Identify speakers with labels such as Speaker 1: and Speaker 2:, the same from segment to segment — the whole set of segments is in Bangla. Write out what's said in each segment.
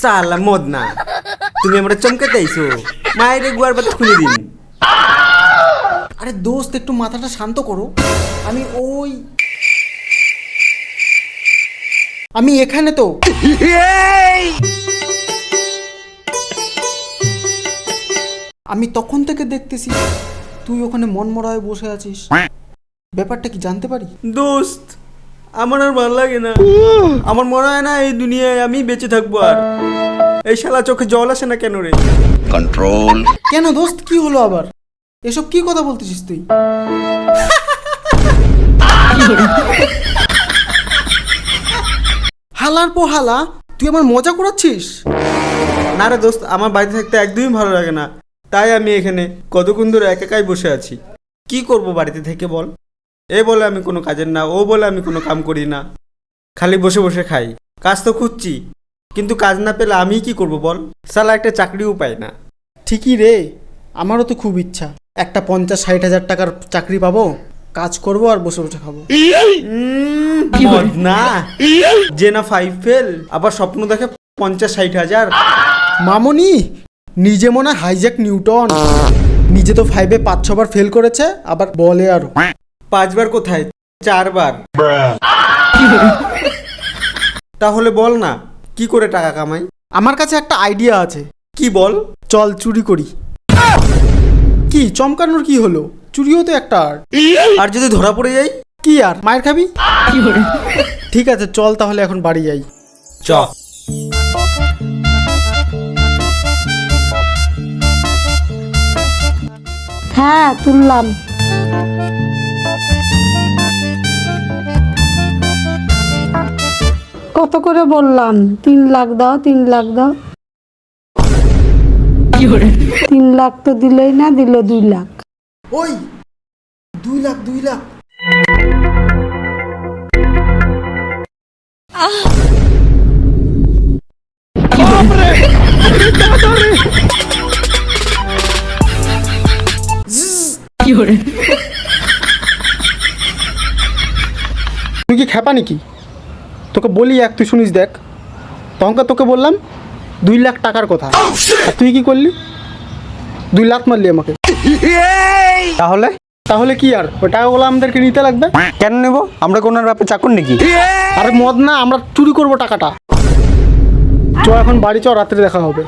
Speaker 1: সালা মদ না, তুমি আমরা চমকাতে আইছো, মায়ের গুয়ার পাতা খুলে দিন।
Speaker 2: আরে দোস্ত একটু মাথাটা শান্ত করো। আমি এখানে তো। আমি তখন থেকে দেখতেছি তুই ওখানে মনমরা হয়ে বসে আছিস। ব্যাপারটা কি জানতে পারি?
Speaker 1: দোস্ত, আমার আর ভালো লাগে না। আমার মনে হয় না এই দুনিয়ায় আমি বেঁচে থাকবো আর। এই শালা চোখে জল আসে না কেন রে?
Speaker 3: কন্ট্রোল।
Speaker 2: কেন দোস্ত, কি হলো আবার? এসব কি কথা বলতেছিস তুই? হালার পো হালা, তুই আমার মজা করাচ্ছিস?
Speaker 1: না রে দোস্ত, আমার বাড়িতে থাকতে একদমই ভালো লাগে না, তাই আমি এখানে কতক্ষণ ধরে একাই বসে আছি। কি করব বাড়িতে থেকে বল? এ বলে আমি কোনো কাজের না, ও বলে আমি কোনো কাম করি না, খালি বসে বসে খাই। কাজ তো খুঁজছি, কিন্তু কাজ না পেলে আমি কি করব বল? শালা একটা চাকরিও পাই না।
Speaker 2: ঠিকই রে, আমারও তো খুব ইচ্ছা একটা 50-60 হাজার টাকার চাকরি পাবো, কাজ করব আর বসে বসে খাবো।
Speaker 1: মদ না, যে না 5 ফেল আবার স্বপ্ন দেখে 50-60 হাজার।
Speaker 2: মামনি নিজে মনে হয় হাইজ্যাক নিউটন, নিজে তো 5-এ 5-6 বার ফেল করেছে, আবার বলে আরো
Speaker 1: 5 বার কোথায়, 4 বার। তাহলে বল না কি করে টাকা কামাই?
Speaker 2: আমার কাছে একটা আইডিয়া আছে।
Speaker 1: কি বল?
Speaker 2: চল চুরি করি। কি চমকানোর কি হলো? চুরিও তো একটা আর্ট।
Speaker 1: আর যদি ধরা পড়ে যাই?
Speaker 2: কি আর মায়ের খাবি? ঠিক আছে চল তাহলে এখন বাড়ি যাই।
Speaker 1: চ।
Speaker 4: হ্যাঁ তুললাম। কত করে বললাম? 3 লাখ দাও, 3 লাখ দাও। 3 লাখ তো দিলই না, দিল 2 লাখ।
Speaker 2: ওই 2 লাখ 2 লাখ। তুই কি খেপা নাকি? তোকে বলি এক, তুই শুনিস দেখ। তখনকার তোকে বললাম 2 লাখ টাকার কথা, আর তুই কি করলি? 2 লাখ মারলি আমাকে।
Speaker 1: তাহলে
Speaker 2: তাহলে কি আর, ওই টাকাগুলো আমাদেরকে নিতে লাগবে।
Speaker 1: কেন নেব? আমরা কোন ব্যাপারে চাকর নাকি?
Speaker 2: আরে মদ না, আমরা চুরি করব টাকাটা। চ এখন বাড়ি চ, রাত্রে দেখা হবে।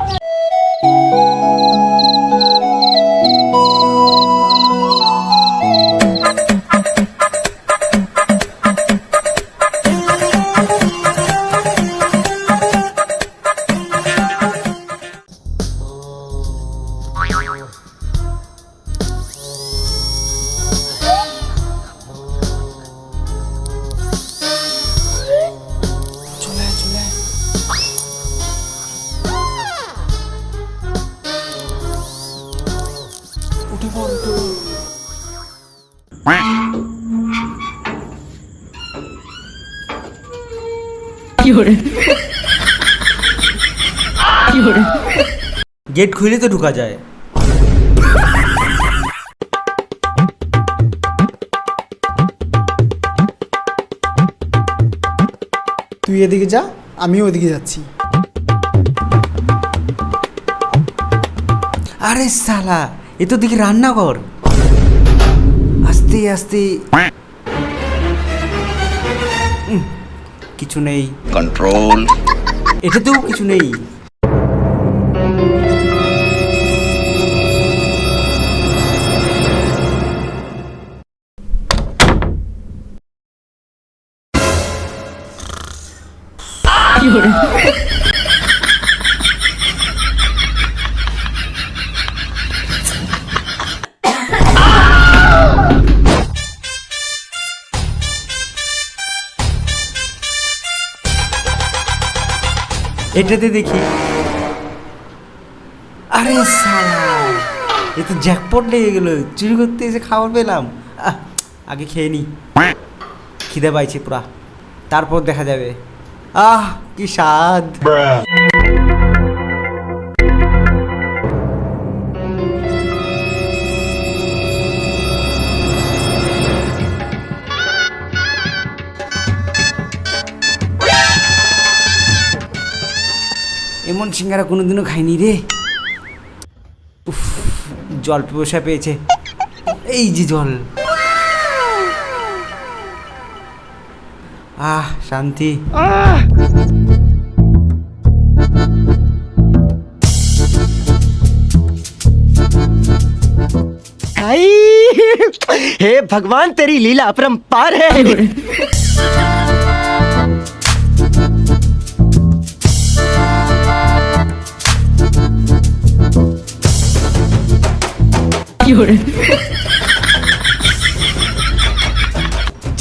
Speaker 1: গেট খুলে তো ঢোকা যায়।
Speaker 2: তুই এদিকে যা, আমিও ওদিকে যাচ্ছি।
Speaker 1: আরে শালা, এ তো দেখি রান্নাঘর। আস্তে আস্তে। কিছু নেই।
Speaker 3: কন্ট্রোল।
Speaker 1: এটাতেও কিছু নেই। এটাতে দেখি। আরে শালা, এ তো জ্যাকপট লেগে গেল, চুরি করতে এসে খাবার পেলাম। আগে খেয়ে নি, খিদে পাইছে পুরা, তারপর দেখা যাবে। কি স্বাদ।
Speaker 5: এমন সিঙ্গারা কোনোদিনও খাইনি রে। উফ, জল পিপাসা পেয়েছে, এই যে জল। আহ, শান্তি।
Speaker 6: हे भगवान तेरी लीला अपरंपार है।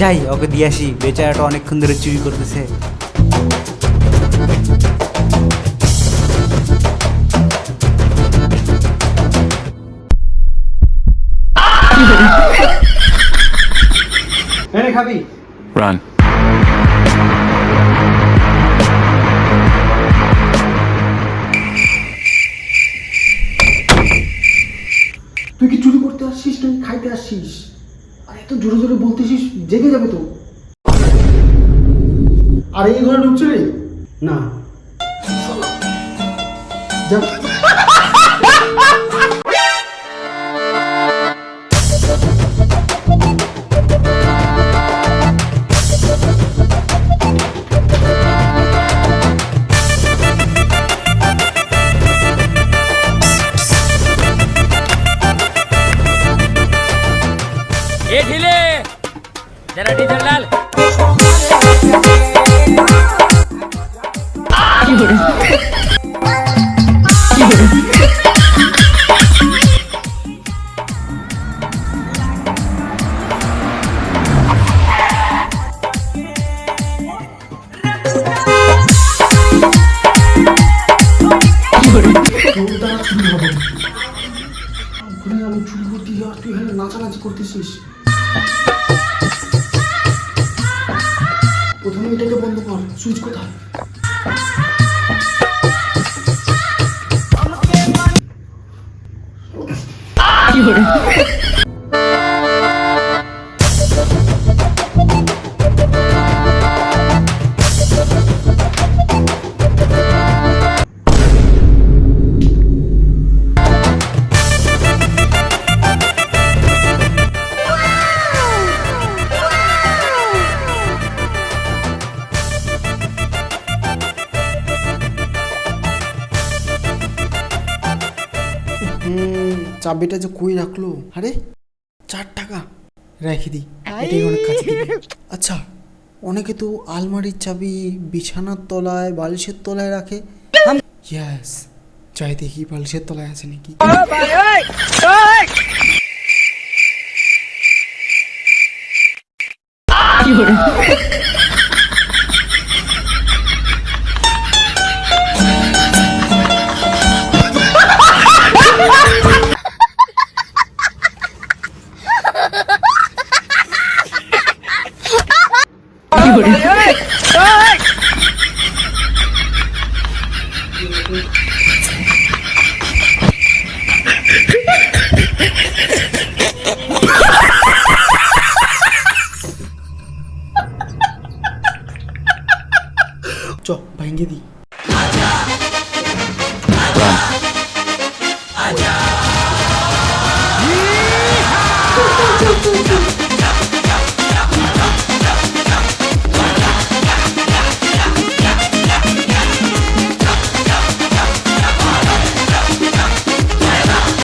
Speaker 5: যাই, ওকে দিয়ে আসি, বেচারাটা অনেকক্ষণ ধরে চুরি করতেছে।
Speaker 2: এনে খাবি?
Speaker 3: Run.
Speaker 2: তুই কি চুরি করতে আসছিস তুই খাইতে আসছিস? আর এত জোরে জোরে বলতেছিস, জেগে যাবে তো। আর এই ঘরে ঢুকছিলি না, যা।
Speaker 7: ए ढीले जरा डीजल डाल।
Speaker 2: তোর দ্বারা চুরি হবে না। ওখানে আমি চুরি করতে গিয়ে আর তুই এখানে নাচানাচি করতেছিস। প্রথমে এটাকে বন্ধ কর, সুইচ কোথায়? চাবিটা যে কই রাখলো? আরে 4 টাকা রেখে দিই, এটাই অনেক কাজে দিবে। আচ্ছা, অনেকে তো আলমারির চাবি বিছানার তলায়, বালিশের তলায় রাখে। ইয়েস, চাই দেখি বালিশের তলায় আছে নাকি। চ ভেঙে দিই।
Speaker 3: Run.